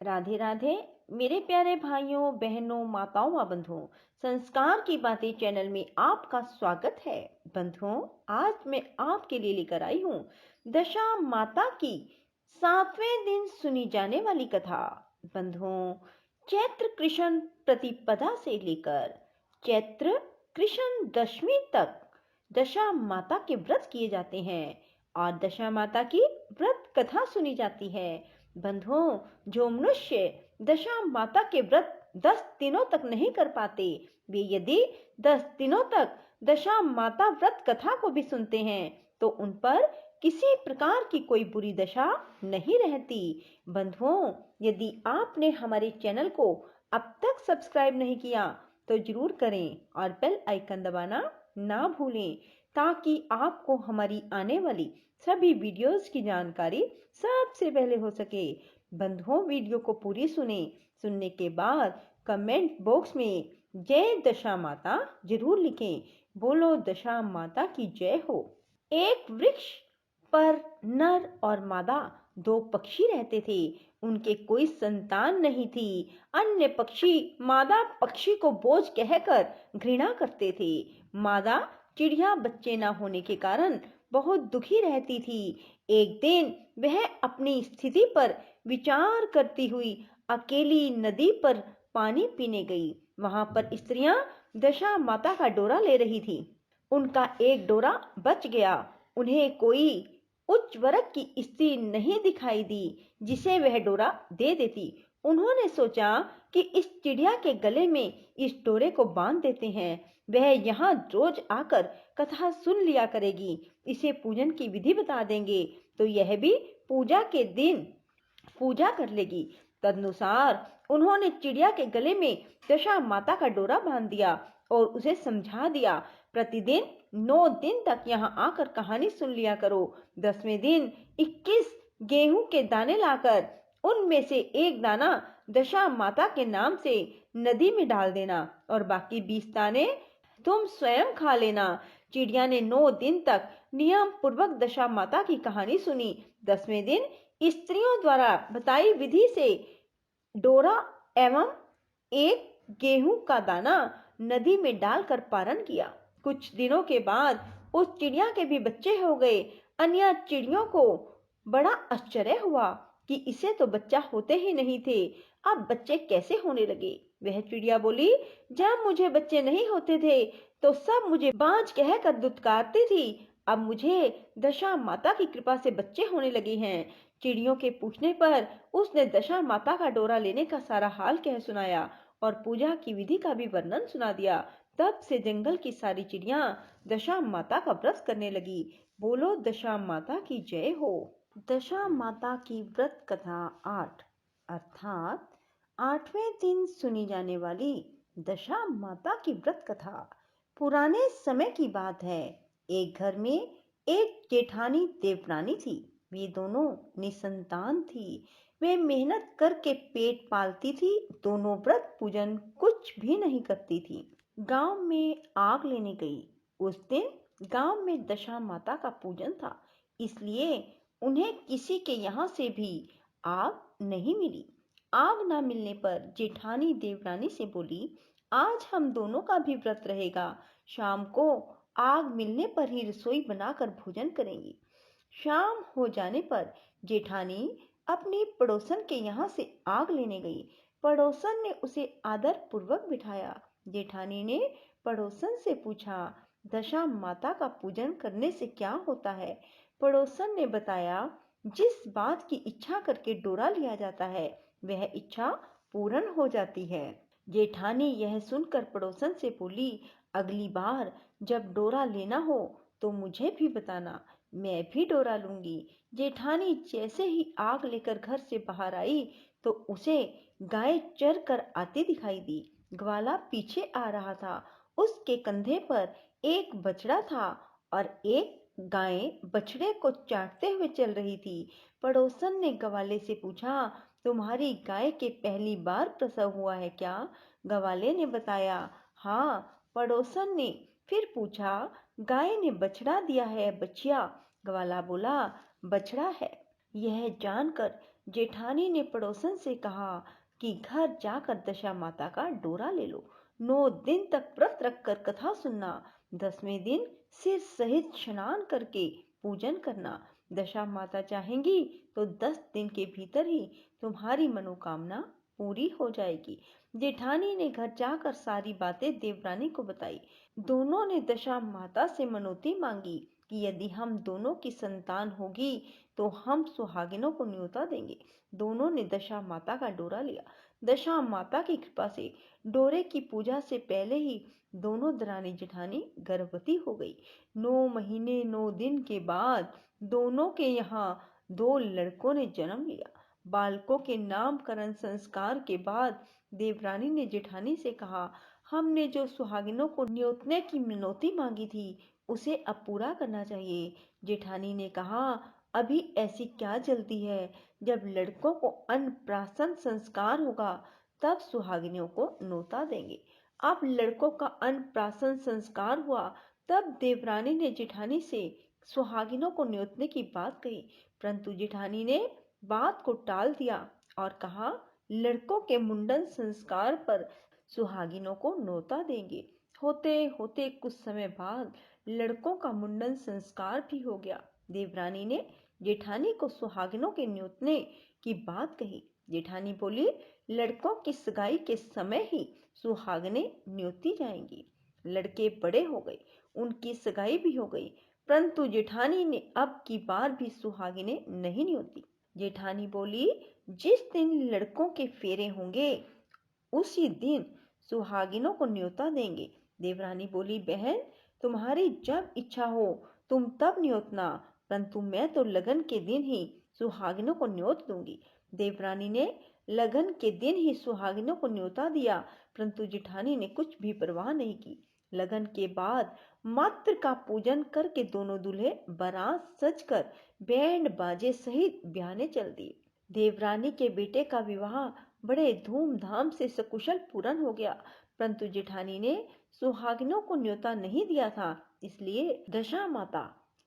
राधे राधे मेरे प्यारे भाइयों बहनों माताओं व बंधुओं। संस्कार की बातें चैनल में आपका स्वागत है। बंधुओं, आज मैं आपके लिए लेकर आई हूँ दशा माता की 7वें दिन सुनी जाने वाली कथा। बंधुओं, चैत्र कृष्ण प्रतिपदा से लेकर चैत्र कृष्ण दशमी तक दशा माता के व्रत किए जाते हैं और दशा माता की व्रत कथा सुनी जाती है। बंधुओं, जो मनुष्य दशा माता के व्रत 10 दिनों तक नहीं कर पाते, वे यदि 10 दिनों तक दशा माता व्रत कथा को भी सुनते हैं तो उन पर किसी प्रकार की कोई बुरी दशा नहीं रहती। बंधुओं, यदि आपने हमारे चैनल को अब तक सब्सक्राइब नहीं किया तो जरूर करें और बेल आइकन दबाना ना भूलें, ताकि आपको हमारी आने वाली सभी वीडियोस की जानकारी सबसे पहले हो सके। बंधुओं, वीडियो को पूरी सुनने के बाद कमेंट बॉक्स में जय दशा माता जरूर लिखें। बोलो दशा माता की जय हो। एक वृक्ष पर नर और मादा 2 पक्षी रहते थे। उनके कोई संतान नहीं थी। अन्य पक्षी मादा पक्षी को बोझ कहकर घृणा करते थे। मादा चिड़िया बच्चे न होने के कारण बहुत दुखी रहती थी। एक दिन वह अपनी स्थिति पर विचार करती हुई अकेली नदी पर पानी पीने गई। वहां पर स्त्रियां दशा माता का डोरा ले रही थी। उनका एक डोरा बच गया। उन्हें कोई उच्च वर्ग की स्त्री नहीं दिखाई दी जिसे वह डोरा दे देती। उन्होंने सोचा कि इस चिड़िया के गले में इस डोरे को बांध देते हैं। वह यहाँ रोज आकर कथा सुन लिया करेगी। इसे पूजन की विधि बता देंगे तो यह भी पूजा के दिन पूजा कर लेगी। तदनुसार उन्होंने चिड़िया के गले में दशा माता का डोरा बांध दिया और उसे समझा दिया, प्रतिदिन 9 दिन तक यहाँ आकर कहानी सुन लिया करो। 10वें दिन 21 गेहूं के दाने लाकर उनमें से एक दाना दशा माता के नाम से नदी में डाल देना और बाकी 20 दाने तुम स्वयं खा लेना। चिड़िया ने 9 दिन तक नियम पूर्वक दशा माता की कहानी सुनी। 10वें दिन स्त्रियों द्वारा बताई विधि से डोरा एवं एक गेहूं का दाना नदी में डालकर पारण किया। कुछ दिनों के बाद उस चिड़िया के भी बच्चे हो गए। अन्य चिड़ियों को बड़ा आश्चर्य हुआ कि इसे तो बच्चा होते ही नहीं थे, अब बच्चे कैसे होने लगे। वह चिड़िया बोली, जब मुझे बच्चे नहीं होते थे तो सब मुझे बांझ कहकर दुत्कारती थी, अब मुझे दशा माता की कृपा से बच्चे होने लगे हैं। चिड़ियों के पूछने पर उसने दशा माता का डोरा लेने का सारा हाल कह सुनाया और पूजा की विधि का भी वर्णन सुना दिया। तब से जंगल की सारी चिड़ियां दशा माता का व्रत करने लगी। बोलो दशा माता की जय हो। दशा माता की व्रत कथा 8 अर्थात 8वें दिन सुनी जाने वाली दशा माता की व्रत कथा। पुराने समय की बात है। एक घर में एक जेठानी देवरानी थी। वे दोनों निसंतान थी। वे मेहनत करके पेट पालती थी। दोनों व्रत पूजन कुछ भी नहीं करती थी। गांव में आग लेने गई। उस दिन गांव में दशा माता का पूजन था, इसलिए उन्हें किसी के यहाँ से भी आग नहीं मिली। आग न मिलने पर जेठानी देवरानी से बोली, आज हम दोनों का भी व्रत रहेगा। शाम को आग मिलने पर ही रसोई बनाकर भोजन करेंगे। शाम हो जाने पर जेठानी अपनी पड़ोसन के यहाँ से आग लेने गई। पड़ोसन ने उसे आदर पूर्वक बिठाया। जेठानी ने पड़ोसन से पूछा, दशा माता का पूजन करने से क्या होता है। पड़ोसन ने बताया, जिस बात की इच्छा करके डोरा लिया जाता है वह इच्छा पूर्ण हो जाती है। जेठानी यह सुनकर पड़ोसन से बोली, अगली बार जब डोरा लेना हो तो मुझे भी बताना, मैं भी डोरा लूंगी। जेठानी जैसे ही आग लेकर घर से बाहर आई तो उसे गाय चर कर आती दिखाई दी। ग्वाला पीछे आ रहा था। उसके कंधे पर एक बछड़ा था और एक गाय बछड़े को चाटते हुए चल रही थी। पड़ोसन ने ग्वाले से पूछा, तुम्हारी गाय के पहली बार प्रसव हुआ है क्या? ग्वाले ने बताया, हाँ। पड़ोसन ने फिर पूछा, गाय ने बछड़ा दिया है बछिया? ग्वाला बोला, बछड़ा है। यह जानकर जेठानी ने पड़ोसन से कहा कि घर जाकर दशा माता का डोरा ले लो। 9 दिन तक व्रत रखकर कथा सुनना। 10वें दिन सिर सहित स्नान करके पूजन करना। दशा माता चाहेंगी तो 10 दिन के भीतर ही तुम्हारी मनोकामना पूरी हो जाएगी। जेठानी ने घर जाकर सारी बातें देवरानी को बताई। दोनों ने दशा माता से मनौती मांगी कि यदि हम दोनों की संतान होगी तो हम सुहागिनों को न्योता देंगे। दोनों ने दशा माता का डोरा लिया। दशा माता की कृपा से डोरे की पूजा से पहले ही दोनों दरानी जेठानी गर्भवती हो गई। 9 महीने 9 दिन के बाद दोनों के यहाँ 2 लड़कों ने जन्म लिया। बालकों के नामकरण संस्कार के बाद देवरानी ने जेठानी से कहा, हमने जो सुहागिनों को न्योतने की मिनौती मांगी थी उसे अब पूरा करना चाहिए। जेठानी ने कहा, अभी ऐसी क्या जल्दी है? जब लड़कों को अन्नप्राशन संस्कार होगा तब सुहागिनों को न्योता देंगे। अब लड़कों का अन्नप्राशन संस्कार हुआ तब देवरानी ने जेठानी से सुहागिनों को न्योतने की बात कही, परंतु जेठानी ने बात को टाल दिया और कहा, लड़कों के मुंडन संस्कार पर सुहागिनों को न्योता देंगे। होते होते कुछ समय बाद लड़कों का मुंडन संस्कार भी हो गया। देवरानी ने जेठानी को सुहागिनों के न्योतने की बात कही। जेठानी बोली, लड़कों की सगाई के समय ही सुहागने न्योती जाएंगी। लड़के बड़े हो गए, उनकी सगाई भी हो गई, परंतु जेठानी ने अब की बार भी सुहागिने नहीं न्योती। जेठानी बोली, जिस दिन लड़कों के फेरे होंगे उसी दिन सुहागिनों को न्योता देंगे। देवरानी बोली, बहन तुम्हारी जब इच्छा हो तुम तब न्योतना, परंतु मैं तो लगन के दिन ही सुहागिनों को न्योत दूंगी। देवरानी ने लगन के दिन ही सुहागिनों को न्योता दिया, परंतु जेठानी ने कुछ भी परवाह नहीं की। लगन के बाद मातृ का पूजन करके दोनों दूल्हे बारात सजकर बैंड बाजे सहित ब्याहने चल दिए। देवरानी के बेटे का विवाह बड़े धूमधाम से सकुशल पूर्ण हो गया, परंतु जेठानी ने सुहागिनों को न्योता नहीं दिया था, इसलिए दशा माता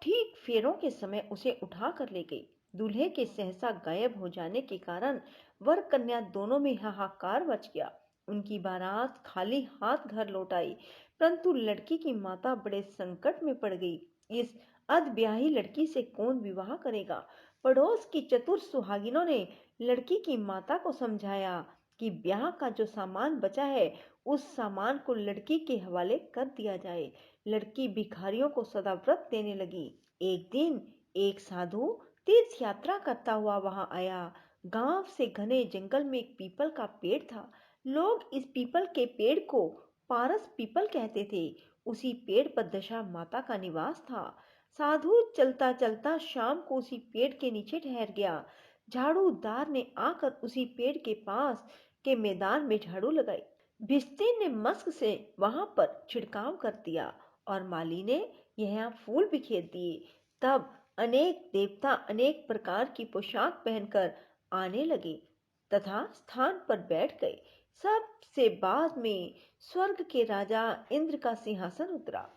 ठीक फेरों के समय उसे उठा कर ले गई। दूल्हे के सहसा गायब हो जाने के कारण वर कन्या दोनों में हाहाकार मच गया। उनकी बारात खाली हाथ घर लौट आई, परंतु लड़की की माता बड़े संकट में पड़ गई। इस अधब्याही लड़की से कौन विवाह करेगा? पड़ोस की चतुर सुहागिनों ने लड़की की माता को समझाया कि ब्याह का जो सामान बचा है उस सामान को लड़की के हवाले कर दिया जाए। लड़की भिखारियों को सदा व्रत देने लगी। एक दिन एक साधु तीर्थ यात्रा करता हुआ वहां आया। गांव से घने जंगल में एक पीपल का पेड़ था। लोग इस पीपल के पेड़ को पारस पीपल कहते थे। उसी पेड़ पर दशा माता का निवास था। साधु चलता चलता शाम को उसी पेड़ के नीचे ठहर गया। झाड़ूदार ने आकर उसी पेड़ के पास के मैदान में झाड़ू लगाई। भिस्ती ने मस्क से वहां पर छिड़काव कर दिया और माली ने यहाँ फूल बिखेर दिए। तब अनेक देवता अनेक प्रकार की पोशाक पहनकर आने लगे तथा स्थान पर बैठ गए। सबसे बाद में स्वर्ग के राजा इंद्र का सिंहासन उतरा।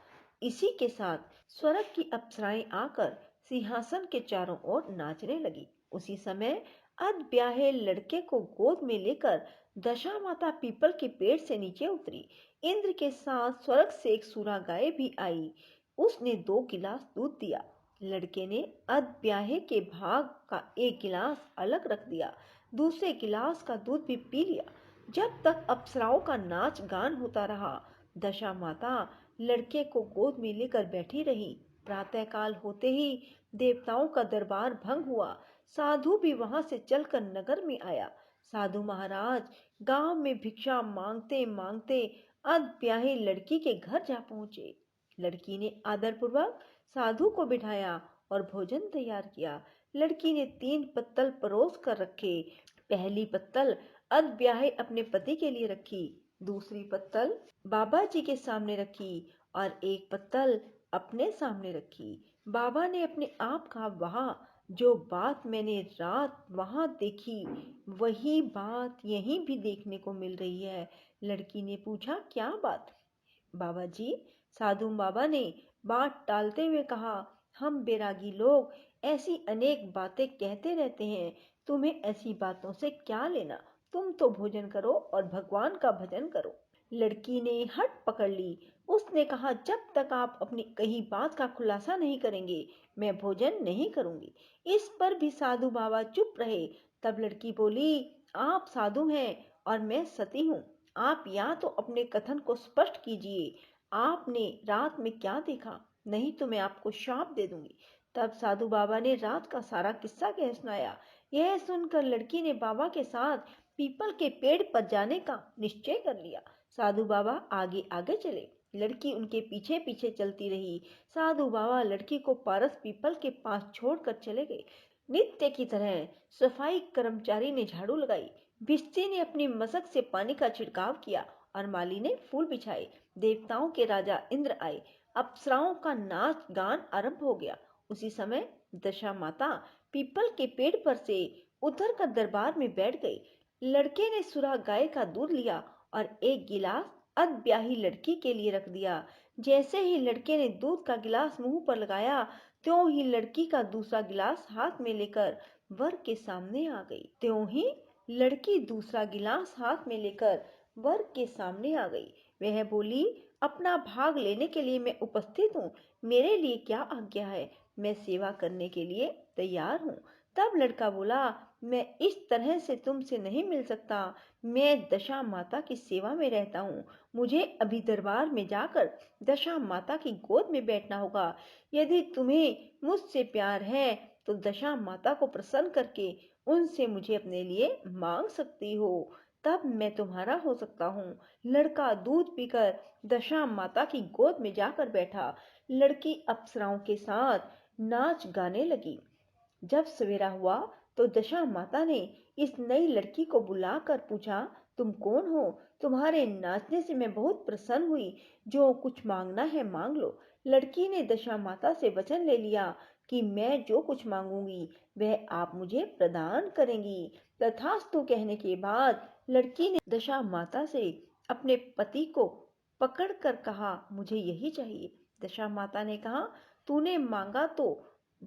इसी के साथ स्वर्ग की अप्सराएं आकर सिंहासन के चारों ओर नाचने लगी। उसी समय अधब्याहे लड़के को गोद में लेकर दशा माता पीपल के पेड़ से नीचे उतरी। इंद्र के साथ स्वर्ग से एक सूरा गाय भी आई। उसने 2 गिलास दूध दिया। लड़के ने अधब्याहे के भाग का एक गिलास अलग रख दिया, दूसरे गिलास का दूध भी पी लिया। जब तक अप्सराओं का नाच गान होता रहा, दशा माता लड़के को गोद में लेकर बैठी रही। प्रातःकाल होते ही देवताओं का दरबार भंग हुआ। साधु भी वहां से चलकर नगर में आया। साधु महाराज गांव में भिक्षा मांगते मांगते अधब्याही लड़की के घर जा पहुंचे। लड़की ने आदरपूर्वक साधु को बिठाया और भोजन तैयार किया। लड़की ने 3 पत्तल परोस कर रखे। पहली पत्तल अधब्याही अपने पति के लिए रखी, दूसरी पत्तल बाबा जी के सामने रखी और एक पत्तल अपने सामने रखी। बाबा ने अपने आप कहा, वहां जो बात मैंने रात वहां देखी वही बात यहीं भी देखने को मिल रही है। लड़की ने पूछा, क्या बात? बाबा जी, साधु बाबा ने बात टालते हुए कहा, हम बैरागी लोग ऐसी अनेक बातें कहते रहते हैं, तुम्हें ऐसी बातों से क्या लेना, तुम तो भोजन करो और भगवान का भजन करो। लड़की ने हट पकड़ ली। उसने कहा, जब तक आप अपनी कही बात का खुलासा नहीं करेंगे मैं भोजन नहीं करूंगी। इस पर भी साधु बाबा चुप रहे। तब लड़की बोली, आप साधु हैं और मैं सती हूँ। आप या तो अपने कथन को स्पष्ट कीजिए, आपने रात में क्या देखा, नहीं तो मैं आपको शाप दे दूंगी। तब साधु बाबा ने रात का सारा किस्सा कह सुनाया। यह सुनकर लड़की ने बाबा के साथ पीपल के पेड़ पर जाने का निश्चय कर लिया। साधु बाबा आगे आगे चले, लड़की उनके पीछे पीछे चलती रही। साधु बाबा लड़की को पारस पीपल के पास छोड़कर चले गए। नित्य की तरह सफाई कर्मचारी ने झाड़ू लगाई, भिश्ती ने अपनी मशक से पानी का छिड़काव किया और माली ने फूल बिछाए। देवताओं के राजा इंद्र आए, अप्सराओं का नाच गान आरंभ हो गया। उसी समय दशा माता पीपल के पेड़ पर से उतर कर दरबार में बैठ गई। लड़के ने सुरा गाय का दूध लिया और एक गिलास अधब्याही लड़की के लिए रख दिया। जैसे ही लड़के ने दूध का गिलास मुंह पर लगाया, त्यों ही लड़की का दूसरा गिलास हाथ में लेकर वर के सामने आ गई। त्यों ही लड़की दूसरा गिलास हाथ में लेकर वर के सामने आ गई। वह बोली, अपना भाग लेने के लिए मैं उपस्थित हूँ, मेरे लिए क्या आज्ञा है, मैं सेवा करने के लिए तैयार हूँ। तब लड़का बोला, मैं इस तरह से तुमसे नहीं मिल सकता, मैं दशा माता की सेवा में रहता हूँ। मुझे अभी दरबार में जाकर दशा माता की गोद में बैठना होगा। यदि तुम्हें मुझसे प्यार है तो दशा माता को प्रसन्न करके उनसे मुझे अपने लिए मांग सकती हो, तब मैं तुम्हारा हो सकता हूँ। लड़का दूध पीकर दशा माता की गोद में जाकर बैठा। लड़की अप्सराओं के साथ नाच गाने लगी। जब सवेरा हुआ तो दशा माता ने इस नई लड़की को बुलाकर पूछा, तुम कौन हो? तुम्हारे नाचने से मैं बहुत प्रसन्न हुई, जो कुछ मांगना है मांग लो। लड़की ने दशा माता से वचन ले लिया कि मैं जो कुछ मांगूंगी वह आप मुझे प्रदान करेंगी। तथास्तु कहने के बाद लड़की ने दशा माता से अपने पति को पकड़कर कहा, मुझे यही चाहिए। दशा माता ने कहा, तूने मांगा तो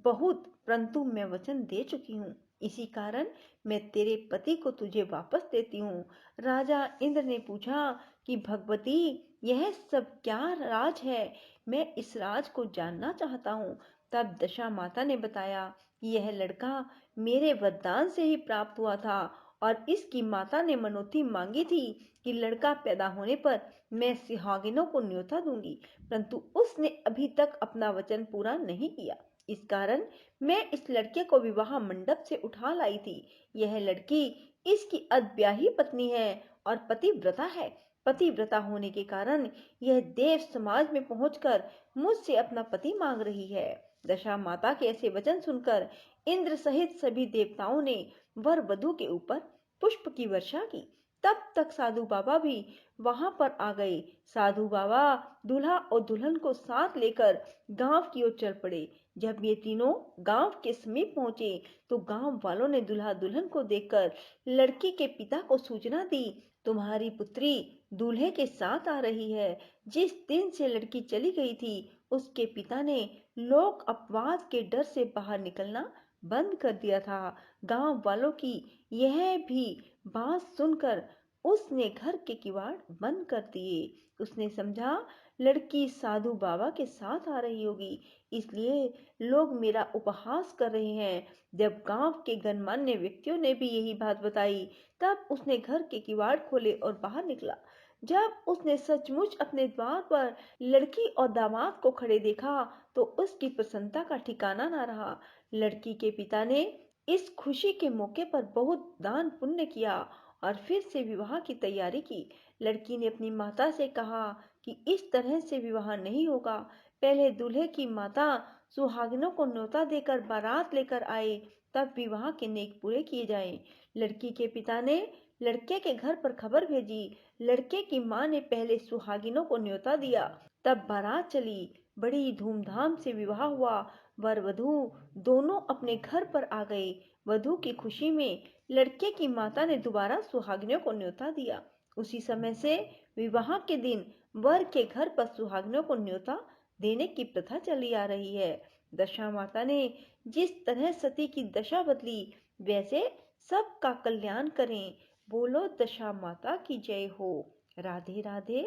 बहुत, परंतु मैं वचन दे चुकी हूँ, इसी कारण मैं तेरे पति को तुझे वापस देती हूँ। राजा इंद्र ने पूछा कि भगवती, यह सब क्या राज है, मैं इस राज को जानना चाहता हूँ। तब दशा माता ने बताया कि यह लड़का मेरे वरदान से ही प्राप्त हुआ था और इसकी माता ने मनौती मांगी थी कि लड़का पैदा होने पर मैं सुहागिनों को न्योता दूंगी, परंतु उसने अभी तक अपना वचन पूरा नहीं किया। इस कारण मैं इस लड़के को विवाह मंडप से उठा लाई थी। यह लड़की इसकी अधब्याही पत्नी है और पतिव्रता है। पतिव्रता होने के कारण यह देव समाज में पहुंचकर मुझसे अपना पति मांग रही है। दशा माता के ऐसे वचन सुनकर इंद्र सहित सभी देवताओं ने वर वधु के ऊपर पुष्प की वर्षा की। तब तक साधु बाबा भी वहां पर आ गए। साधु बाबा दूल्हा और दुल्हन को साथ लेकर गांव की ओर चल पड़े। जब ये तीनों गांव के समीप पहुंचे तो गांव वालों ने दूल्हा दुल्हन को देखकर लड़की के पिता को सूचना दी, तुम्हारी पुत्री दूल्हे के साथ आ रही है। जिस दिन से लड़की चली गई थी उसके पिता ने लोक अपवाद के डर से बाहर निकलना बंद कर दिया था। गांव वालों की यह भी बात सुनकर उसने घर के किवाड़ बंद कर दिए। उसने समझा लड़की साधु बाबा के साथ आ रही होगी, इसलिए लोग मेरा उपहास कर रहे हैं। जब गांव के गणमान्य व्यक्तियों ने भी यही बात बताई, तब उसने घर के किवाड़ खोले और बाहर निकला। जब उसने सचमुच अपने द्वार पर लड़की और दामाद को खड़े देखा तो उसकी प्रसन्नता का ठिकाना न रहा। लड़की के पिता ने इस खुशी के मौके पर बहुत दान पुण्य किया और फिर से विवाह की तैयारी की। लड़की ने अपनी माता से कहा कि इस तरह से विवाह नहीं होगा, पहले दूल्हे की माता सुहागिनों को न्योता देकर बारात लेकर आए, तब विवाह के नेक पूरे किए जाएं। लड़की के पिता ने लड़के के घर पर खबर भेजी। लड़के की मां ने पहले सुहागिनों को न्योता दिया, तब बारात चली। बड़ी धूमधाम से विवाह हुआ। वर वधू दोनों अपने घर पर आ गए। वधू की खुशी में लड़के की माता ने दोबारा सुहागिनों को न्योता दिया। उसी समय से विवाह के दिन वर के घर पर सुहागिनों को न्योता देने की प्रथा चली आ रही है। दशा माता ने जिस तरह सती की दशा बदली, वैसे सबका कल्याण करें। बोलो दशा माता की जय हो। राधे राधे।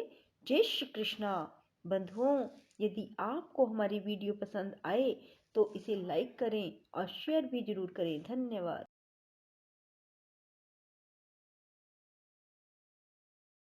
जय श्री कृष्णा। बंधुओं, यदि आपको हमारी वीडियो पसंद आए तो इसे लाइक करें और शेयर भी जरूर करें। धन्यवाद।